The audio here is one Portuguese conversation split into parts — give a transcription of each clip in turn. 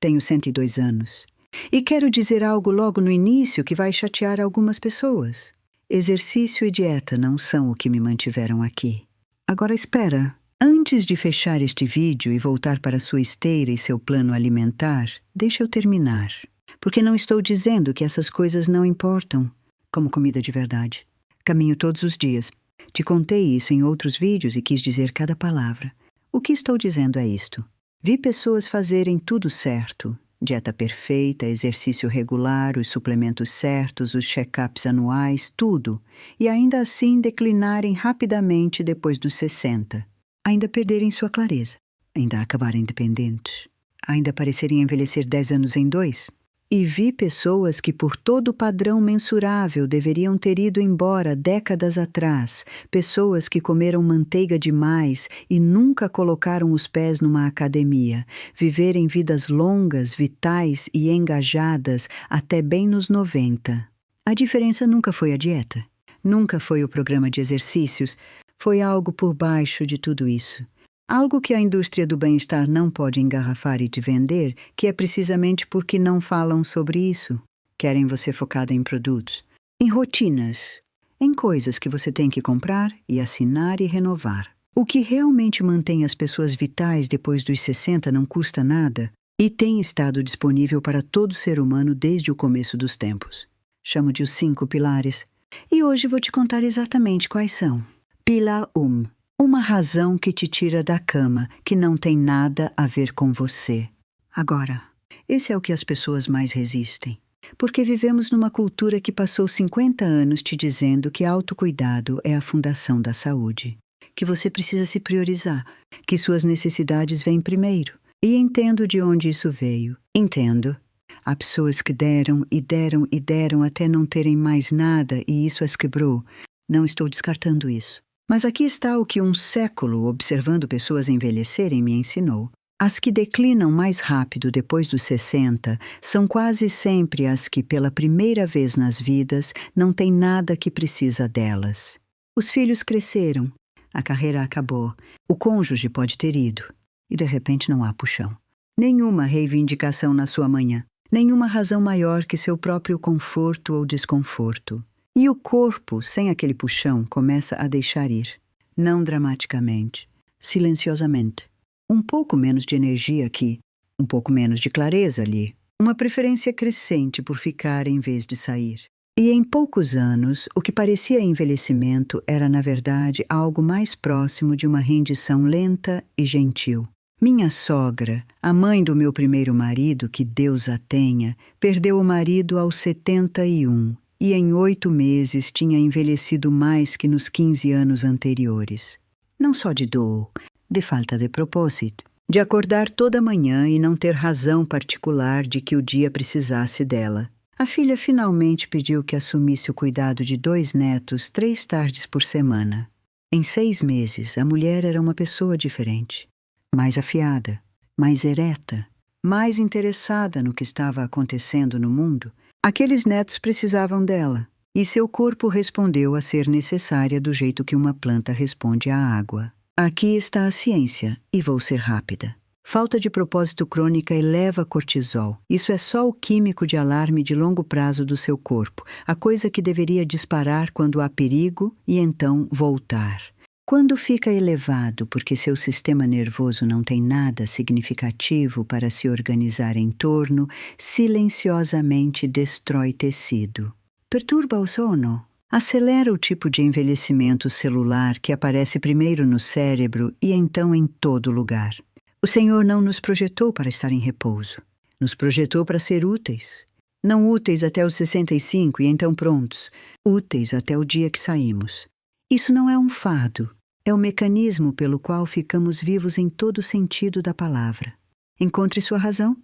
Tenho 102 anos. E quero dizer algo logo no início que vai chatear algumas pessoas. Exercício e dieta não são o que me mantiveram aqui. Agora espera. Antes de fechar este vídeo e voltar para sua esteira e seu plano alimentar, deixa eu terminar. Porque não estou dizendo que essas coisas não importam, como comida de verdade. Caminho todos os dias. Te contei isso em outros vídeos e quis dizer cada palavra. O que estou dizendo é isto. Vi pessoas fazerem tudo certo. Dieta perfeita, exercício regular, os suplementos certos, os check-ups anuais, tudo. E ainda assim declinarem rapidamente depois dos 60. Ainda perderem sua clareza. Ainda acabarem dependentes. Ainda parecerem envelhecer 10 anos em 2. E vi pessoas que por todo padrão mensurável deveriam ter ido embora décadas atrás, pessoas que comeram manteiga demais e nunca colocaram os pés numa academia, viverem vidas longas, vitais e engajadas até bem nos 90. A diferença nunca foi a dieta, nunca foi o programa de exercícios, foi algo por baixo de tudo isso. Algo que a indústria do bem-estar não pode engarrafar e te vender, que é precisamente porque não falam sobre isso. Querem você focada em produtos, em rotinas, em coisas que você tem que comprar e assinar e renovar. O que realmente mantém as pessoas vitais depois dos 60 não custa nada e tem estado disponível para todo ser humano desde o começo dos tempos. Chamo de os 5 pilares. E hoje vou te contar exatamente quais são. Pilar 1. Uma razão que te tira da cama, que não tem nada a ver com você. Agora, esse é o que as pessoas mais resistem. Porque vivemos numa cultura que passou 50 anos te dizendo que autocuidado é a fundação da saúde. Que você precisa se priorizar, que suas necessidades vêm primeiro. E entendo de onde isso veio. Entendo. Há pessoas que deram e deram e deram até não terem mais nada e isso as quebrou. Não estou descartando isso. Mas aqui está o que um século observando pessoas envelhecerem me ensinou. As que declinam mais rápido depois dos 60 são quase sempre as que, pela primeira vez nas vidas, não têm nada que precisa delas. Os filhos cresceram, a carreira acabou, o cônjuge pode ter ido, e de repente não há puxão. Nenhuma reivindicação na sua manhã, nenhuma razão maior que seu próprio conforto ou desconforto. E o corpo, sem aquele puxão, começa a deixar ir. Não dramaticamente, silenciosamente. Um pouco menos de energia aqui, um pouco menos de clareza ali. Uma preferência crescente por ficar em vez de sair. E em poucos anos, o que parecia envelhecimento era, na verdade, algo mais próximo de uma rendição lenta e gentil. Minha sogra, a mãe do meu primeiro marido, que Deus a tenha, perdeu o marido aos 71. E em 8 meses tinha envelhecido mais que nos 15 anos anteriores. Não só de dor, de falta de propósito, de acordar toda manhã e não ter razão particular de que o dia precisasse dela. A filha finalmente pediu que assumisse o cuidado de 2 netos 3 tardes por semana. Em 6 meses, a mulher era uma pessoa diferente, mais afiada, mais ereta, mais interessada no que estava acontecendo no mundo. Aqueles netos precisavam dela, e seu corpo respondeu a ser necessária do jeito que uma planta responde à água. Aqui está a ciência, e vou ser rápida. Falta de propósito crônica eleva cortisol. Isso é só o químico de alarme de longo prazo do seu corpo, a coisa que deveria disparar quando há perigo e então voltar. Quando fica elevado porque seu sistema nervoso não tem nada significativo para se organizar em torno, silenciosamente destrói tecido. Perturba o sono. Acelera o tipo de envelhecimento celular que aparece primeiro no cérebro e então em todo lugar. O Senhor não nos projetou para estar em repouso. Nos projetou para ser úteis. Não úteis até os 65 e então prontos. Úteis até o dia que saímos. Isso não é um fardo. É o mecanismo pelo qual ficamos vivos em todo sentido da palavra. Encontre sua razão.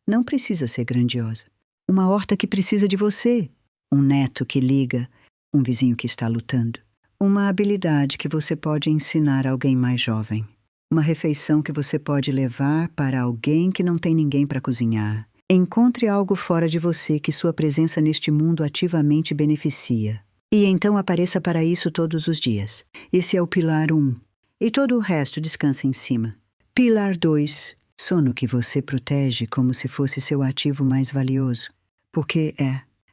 Não precisa ser grandiosa. Uma horta que precisa de você. Um neto que liga. Um vizinho que está lutando. Uma habilidade que você pode ensinar a alguém mais jovem. Uma refeição que você pode levar para alguém que não tem ninguém para cozinhar. Encontre algo fora de você que sua presença neste mundo ativamente beneficia. E então apareça para isso todos os dias. Esse é o pilar 1. E todo o resto descansa em cima. Pilar 2. Sono que você protege como se fosse seu ativo mais valioso. Porque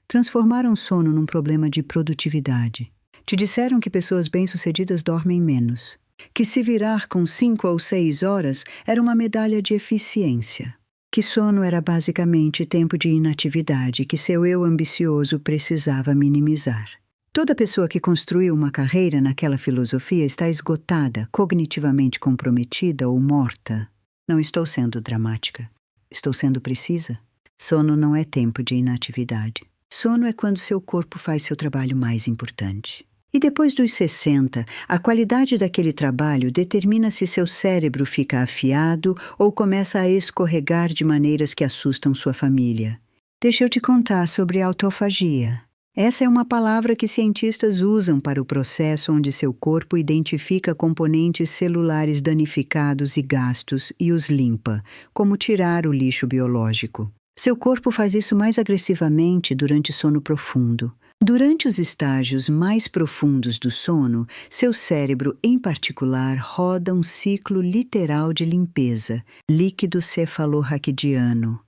transformaram sono num problema de produtividade. Te disseram que pessoas bem-sucedidas dormem menos. Que se virar com 5 ou 6 horas era uma medalha de eficiência. Que sono era basicamente tempo de inatividade que seu eu ambicioso precisava minimizar. Toda pessoa que construiu uma carreira naquela filosofia está esgotada, cognitivamente comprometida ou morta. Não estou sendo dramática. Estou sendo precisa. Sono não é tempo de inatividade. Sono é quando seu corpo faz seu trabalho mais importante. E depois dos 60, a qualidade daquele trabalho determina se seu cérebro fica afiado ou começa a escorregar de maneiras que assustam sua família. Deixa eu te contar sobre autofagia. Essa é uma palavra que cientistas usam para o processo onde seu corpo identifica componentes celulares danificados e gastos e os limpa, como tirar o lixo biológico. Seu corpo faz isso mais agressivamente durante sono profundo. Durante os estágios mais profundos do sono, seu cérebro, em particular, roda um ciclo literal de limpeza, líquido cefalorraquidiano.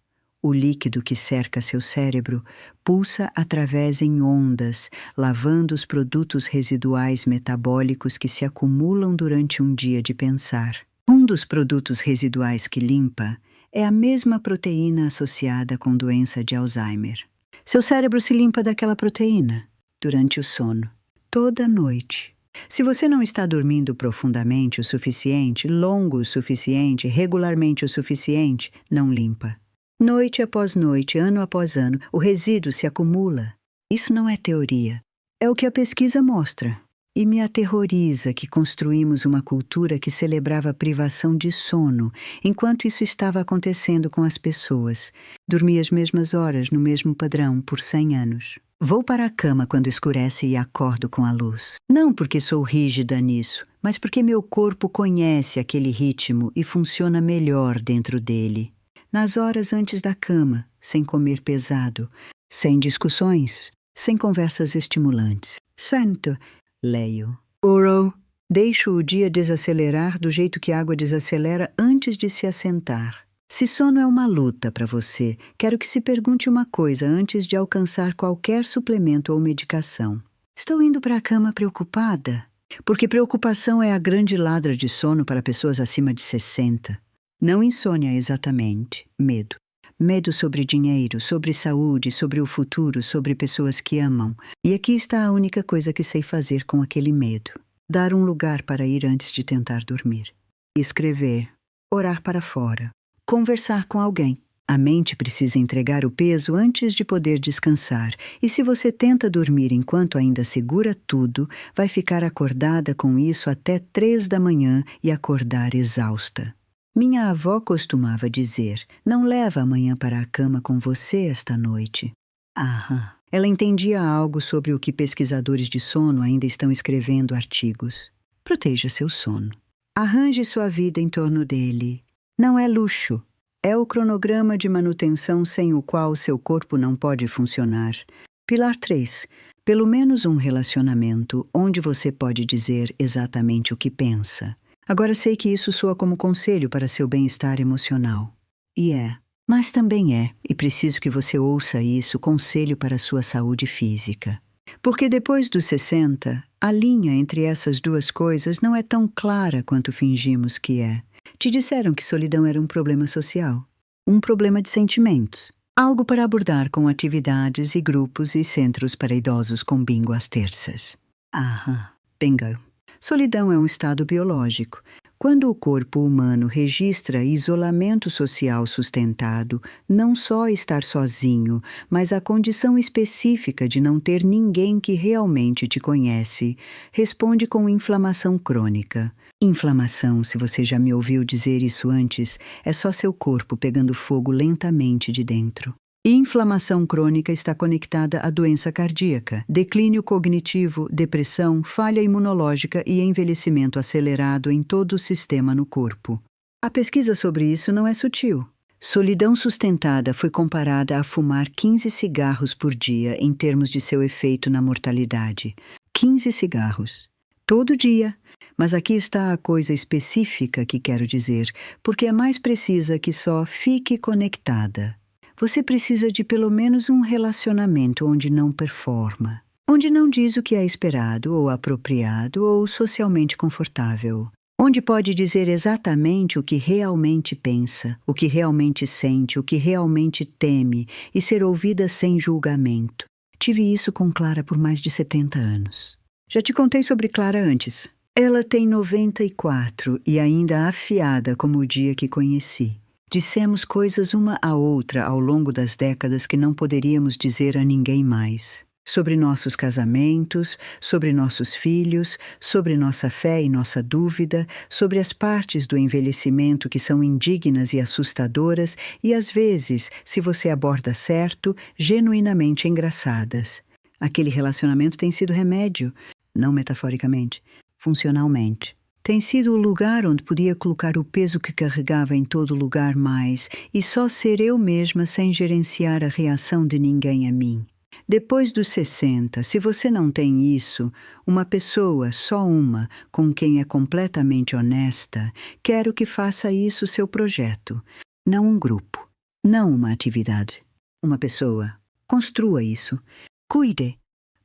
O líquido que cerca seu cérebro pulsa através em ondas, lavando os produtos residuais metabólicos que se acumulam durante um dia de pensar. Um dos produtos residuais que limpa é a mesma proteína associada com doença de Alzheimer. Seu cérebro se limpa daquela proteína durante o sono, toda noite. Se você não está dormindo profundamente o suficiente, longo o suficiente, regularmente o suficiente, não limpa. Noite após noite, ano após ano, o resíduo se acumula. Isso não é teoria. É o que a pesquisa mostra. E me aterroriza que construímos uma cultura que celebrava a privação de sono, enquanto isso estava acontecendo com as pessoas. Dormi as mesmas horas, no mesmo padrão, por 100 anos. Vou para a cama quando escurece e acordo com a luz. Não porque sou rígida nisso, mas porque meu corpo conhece aquele ritmo e funciona melhor dentro dele. Nas horas antes da cama, sem comer pesado, sem discussões, sem conversas estimulantes. Sento, leio, oro, deixo o dia desacelerar do jeito que a água desacelera antes de se assentar. Se sono é uma luta para você, quero que se pergunte uma coisa antes de alcançar qualquer suplemento ou medicação. Estou indo para a cama preocupada? Porque preocupação é a grande ladra de sono para pessoas acima de 60. Não insônia exatamente, medo. Medo sobre dinheiro, sobre saúde, sobre o futuro, sobre pessoas que amam. E aqui está a única coisa que sei fazer com aquele medo. Dar um lugar para ir antes de tentar dormir. Escrever. Orar para fora. Conversar com alguém. A mente precisa entregar o peso antes de poder descansar. E se você tenta dormir enquanto ainda segura tudo, vai ficar acordada com isso até 3 da manhã e acordar exausta. Minha avó costumava dizer, não leva amanhã para a cama com você esta noite. Ela entendia algo sobre o que pesquisadores de sono ainda estão escrevendo artigos. Proteja seu sono. Arranje sua vida em torno dele. Não é luxo. É o cronograma de manutenção sem o qual seu corpo não pode funcionar. Pilar 3. Pelo menos um relacionamento onde você pode dizer exatamente o que pensa. Agora sei que isso soa como conselho para seu bem-estar emocional. E mas também e preciso que você ouça isso, conselho para sua saúde física. Porque depois dos 60, a linha entre essas duas coisas não é tão clara quanto fingimos que é. Te disseram que solidão era um problema social, um problema de sentimentos, algo para abordar com atividades e grupos e centros para idosos com bingo às terças. Bingo. Solidão é um estado biológico. Quando o corpo humano registra isolamento social sustentado, não só estar sozinho, mas a condição específica de não ter ninguém que realmente te conhece, responde com inflamação crônica. Inflamação, se você já me ouviu dizer isso antes, é só seu corpo pegando fogo lentamente de dentro. Inflamação crônica está conectada à doença cardíaca, declínio cognitivo, depressão, falha imunológica e envelhecimento acelerado em todo o sistema no corpo. A pesquisa sobre isso não é sutil. Solidão sustentada foi comparada a fumar 15 cigarros por dia em termos de seu efeito na mortalidade. 15 cigarros. Todo dia. Mas aqui está a coisa específica que quero dizer, porque é mais precisa que só fique conectada. Você precisa de pelo menos um relacionamento onde não performa, onde não diz o que é esperado ou apropriado ou socialmente confortável, onde pode dizer exatamente o que realmente pensa, o que realmente sente, o que realmente teme e ser ouvida sem julgamento. Tive isso com Clara por mais de 70 anos. Já te contei sobre Clara antes. Ela tem 94 e ainda afiada como o dia que conheci. Dissemos coisas uma à outra ao longo das décadas que não poderíamos dizer a ninguém mais. Sobre nossos casamentos, sobre nossos filhos, sobre nossa fé e nossa dúvida, sobre as partes do envelhecimento que são indignas e assustadoras e, às vezes, se você aborda certo, genuinamente engraçadas. Aquele relacionamento tem sido remédio, não metaforicamente, funcionalmente. Tem sido o lugar onde podia colocar o peso que carregava em todo lugar mais e só ser eu mesma sem gerenciar a reação de ninguém a mim. Depois dos 60, se você não tem isso, uma pessoa, só uma, com quem é completamente honesta, quero que faça isso seu projeto. Não um grupo, não uma atividade. Uma pessoa. Construa isso. Cuide.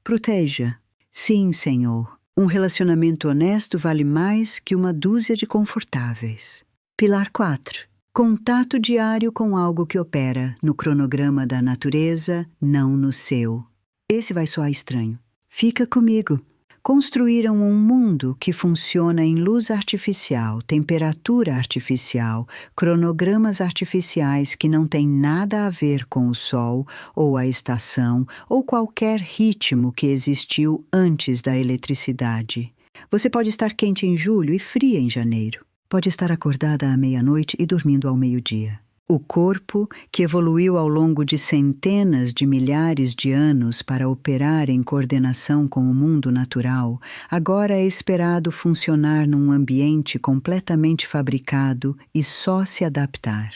Proteja. Sim, Senhor. Um relacionamento honesto vale mais que uma dúzia de confortáveis. Pilar 4. Contato diário com algo que opera no cronograma da natureza, não no seu. Esse vai soar estranho. Fica comigo. Construíram um mundo que funciona em luz artificial, temperatura artificial, cronogramas artificiais que não têm nada a ver com o sol, ou a estação, ou qualquer ritmo que existiu antes da eletricidade. Você pode estar quente em julho e fria em janeiro. Pode estar acordada à meia-noite e dormindo ao meio-dia. O corpo, que evoluiu ao longo de centenas de milhares de anos para operar em coordenação com o mundo natural, agora é esperado funcionar num ambiente completamente fabricado e só se adaptar.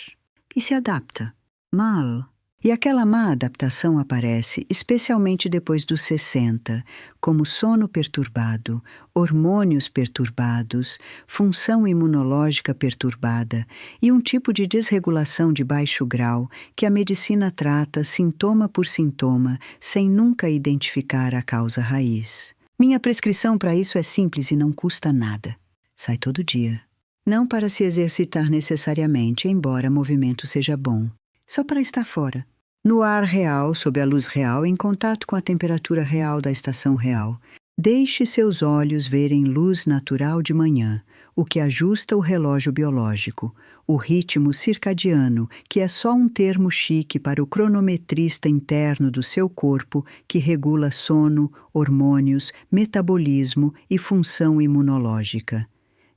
E se adapta. Mal. E aquela má adaptação aparece, especialmente depois dos 60, como sono perturbado, hormônios perturbados, função imunológica perturbada e um tipo de desregulação de baixo grau que a medicina trata sintoma por sintoma, sem nunca identificar a causa raiz. Minha prescrição para isso é simples e não custa nada. Sai todo dia. Não para se exercitar necessariamente, embora movimento seja bom. Só para estar fora. No ar real, sob a luz real, em contato com a temperatura real da estação real. Deixe seus olhos verem luz natural de manhã, o que ajusta o relógio biológico, o ritmo circadiano, que é só um termo chique para o cronometrista interno do seu corpo que regula sono, hormônios, metabolismo e função imunológica.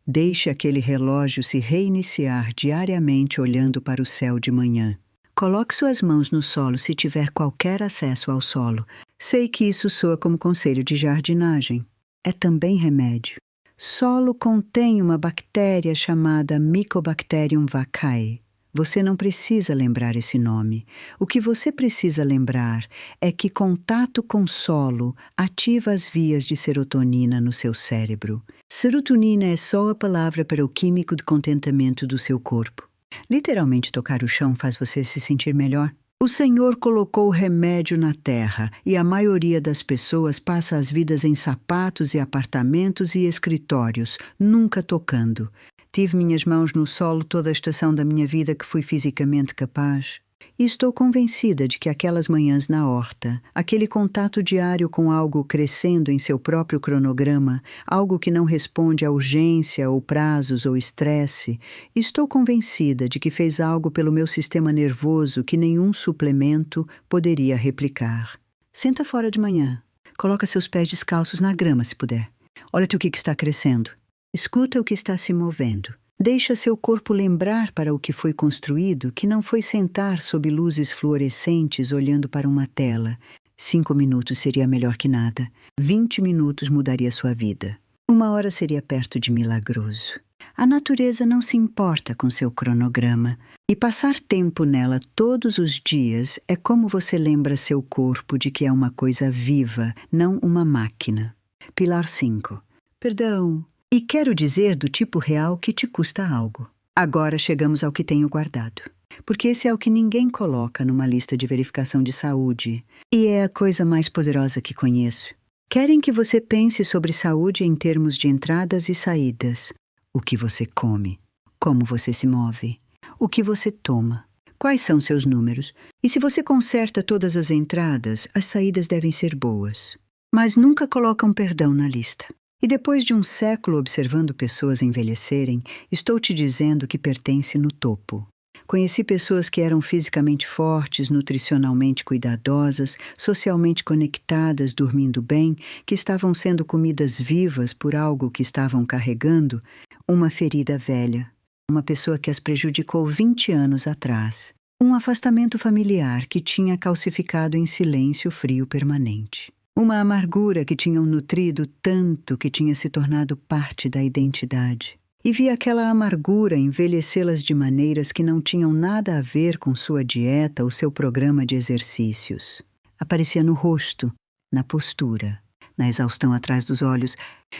Deixe aquele relógio se reiniciar diariamente olhando para o céu de manhã. Coloque suas mãos no solo se tiver qualquer acesso ao solo. Sei que isso soa como conselho de jardinagem. É também remédio. Solo contém uma bactéria chamada Mycobacterium vaccae. Você não precisa lembrar esse nome. O que você precisa lembrar é que contato com solo ativa as vias de serotonina no seu cérebro. Serotonina é só a palavra para o químico de contentamento do seu corpo. Literalmente tocar o chão faz você se sentir melhor. O Senhor colocou remédio na terra e a maioria das pessoas passa as vidas em sapatos e apartamentos e escritórios, nunca tocando. Tive minhas mãos no solo toda a estação da minha vida que fui fisicamente capaz. E estou convencida de que aquelas manhãs na horta, aquele contato diário com algo crescendo em seu próprio cronograma, algo que não responde à urgência ou prazos ou estresse, estou convencida de que fez algo pelo meu sistema nervoso que nenhum suplemento poderia replicar. Senta fora de manhã. Coloca seus pés descalços na grama, se puder. Olha-te o que está crescendo. Escuta o que está se movendo. Deixa seu corpo lembrar para o que foi construído, que não foi sentar sob luzes fluorescentes olhando para uma tela. 5 minutos seria melhor que nada. 20 minutos mudaria sua vida. 1 hora seria perto de milagroso. A natureza não se importa com seu cronograma. E passar tempo nela todos os dias é como você lembra seu corpo de que é uma coisa viva, não uma máquina. Pilar 5. perdão. E quero dizer do tipo real que te custa algo. Agora chegamos ao que tenho guardado. Porque esse é o que ninguém coloca numa lista de verificação de saúde. E é a coisa mais poderosa que conheço. Querem que você pense sobre saúde em termos de entradas e saídas. O que você come, como você se move, o que você toma, quais são seus números. E se você conserta todas as entradas, as saídas devem ser boas. Mas nunca colocam perdão na lista. E depois de um século observando pessoas envelhecerem, estou te dizendo que pertence no topo. Conheci pessoas que eram fisicamente fortes, nutricionalmente cuidadosas, socialmente conectadas, dormindo bem, que estavam sendo comidas vivas por algo que estavam carregando, uma ferida velha, uma pessoa que as prejudicou 20 anos atrás, um afastamento familiar que tinha calcificado em silêncio frio permanente. Uma amargura que tinham nutrido tanto que tinha se tornado parte da identidade. E vi aquela amargura envelhecê-las de maneiras que não tinham nada a ver com sua dieta ou seu programa de exercícios. Aparecia no rosto, na postura, na exaustão atrás dos olhos,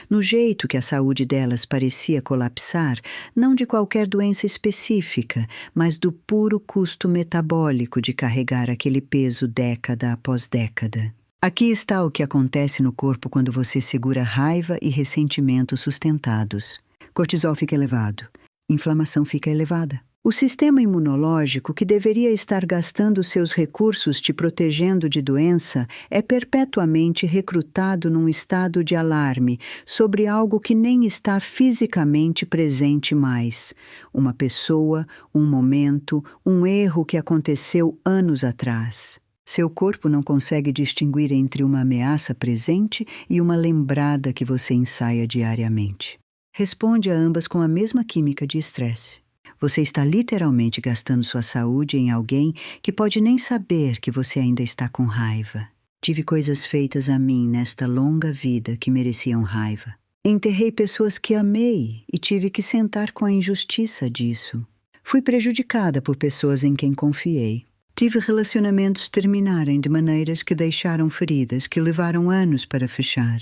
no jeito que a saúde delas parecia colapsar, não de qualquer doença específica, mas do puro custo metabólico de carregar aquele peso década após década. Aqui está o que acontece no corpo quando você segura raiva e ressentimento sustentados. Cortisol fica elevado, inflamação fica elevada. O sistema imunológico, que deveria estar gastando seus recursos te protegendo de doença, é perpetuamente recrutado num estado de alarme sobre algo que nem está fisicamente presente mais. Uma pessoa, um momento, um erro que aconteceu anos atrás. Seu corpo não consegue distinguir entre uma ameaça presente e uma lembrada que você ensaia diariamente. Responde a ambas com a mesma química de estresse. Você está literalmente gastando sua saúde em alguém que pode nem saber que você ainda está com raiva. Tive coisas feitas a mim nesta longa vida que mereciam raiva. Enterrei pessoas que amei e tive que sentar com a injustiça disso. Fui prejudicada por pessoas em quem confiei. Tive relacionamentos terminarem de maneiras que deixaram feridas que levaram anos para fechar.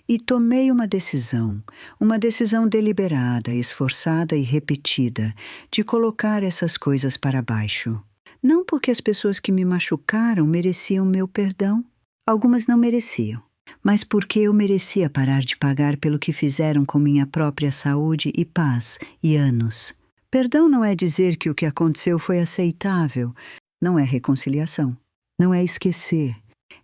E tomei uma decisão deliberada, esforçada e repetida, de colocar essas coisas para baixo. Não porque as pessoas que me machucaram mereciam meu perdão. Algumas não mereciam. Mas porque eu merecia parar de pagar pelo que fizeram com minha própria saúde e paz e anos. Perdão não é dizer que o que aconteceu foi aceitável. Não é reconciliação. Não é esquecer.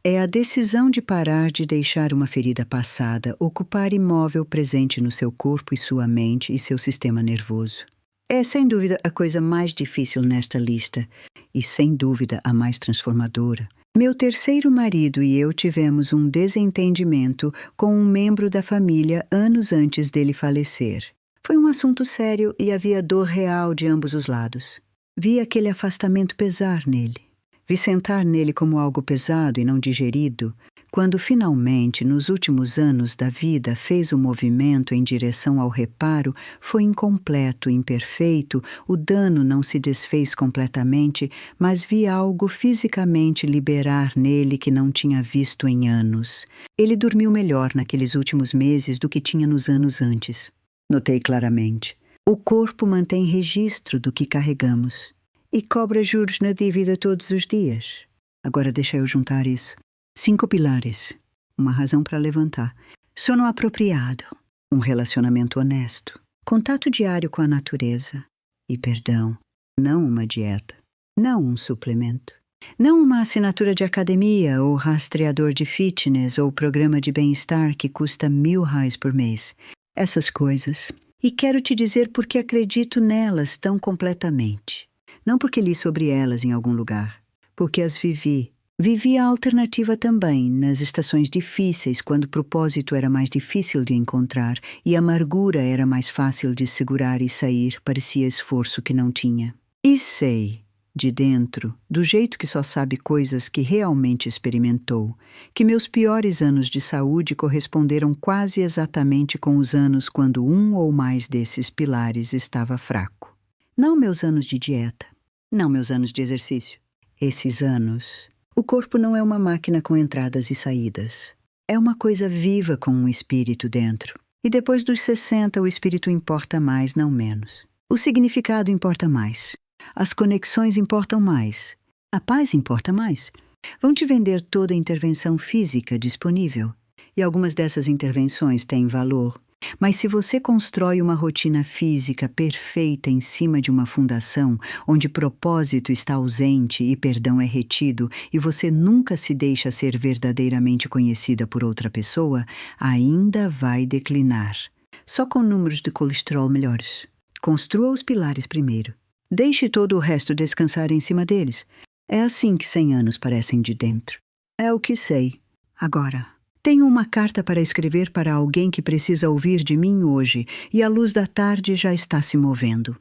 É a decisão de parar de deixar uma ferida passada ocupar imóvel presente no seu corpo e sua mente e seu sistema nervoso. É, sem dúvida, a coisa mais difícil nesta lista e, sem dúvida, a mais transformadora. Meu terceiro marido e eu tivemos um desentendimento com um membro da família anos antes dele falecer. Foi um assunto sério e havia dor real de ambos os lados. Vi aquele afastamento pesar nele. Vi sentar nele como algo pesado e não digerido, quando finalmente, nos últimos anos da vida, fez o movimento em direção ao reparo, foi incompleto, imperfeito, o dano não se desfez completamente, mas vi algo fisicamente liberar nele que não tinha visto em anos. Ele dormiu melhor naqueles últimos meses do que tinha nos anos antes. Notei claramente. O corpo mantém registro do que carregamos e cobra juros na dívida todos os dias. Agora deixa eu juntar isso. 5 pilares. Uma razão para levantar. Sono apropriado. Um relacionamento honesto. Contato diário com a natureza. E perdão. Não uma dieta. Não um suplemento. Não uma assinatura de academia ou rastreador de fitness ou programa de bem-estar que custa R$1.000 por mês. Essas coisas. E quero te dizer porque acredito nelas tão completamente. Não porque li sobre elas em algum lugar. Porque as vivi. Vivi a alternativa também, nas estações difíceis, quando o propósito era mais difícil de encontrar e a amargura era mais fácil de segurar e sair, parecia esforço que não tinha. E sei, de dentro, do jeito que só sabe coisas que realmente experimentou, que meus piores anos de saúde corresponderam quase exatamente com os anos quando um ou mais desses pilares estava fraco. Não meus anos de dieta, não meus anos de exercício. Esses anos... O corpo não é uma máquina com entradas e saídas. É uma coisa viva com um espírito dentro. E depois dos 60, o espírito importa mais, não menos. O significado importa mais. As conexões importam mais. A paz importa mais. Vão te vender toda a intervenção física disponível. E algumas dessas intervenções têm valor. Mas se você constrói uma rotina física perfeita em cima de uma fundação, onde propósito está ausente e perdão é retido, e você nunca se deixa ser verdadeiramente conhecida por outra pessoa, ainda vai declinar. Só com números de colesterol melhores. Construa os pilares primeiro. Deixe todo o resto descansar em cima deles. É assim que 100 anos parecem de dentro. É o que sei. Agora, tenho uma carta para escrever para alguém que precisa ouvir de mim hoje, e a luz da tarde já está se movendo.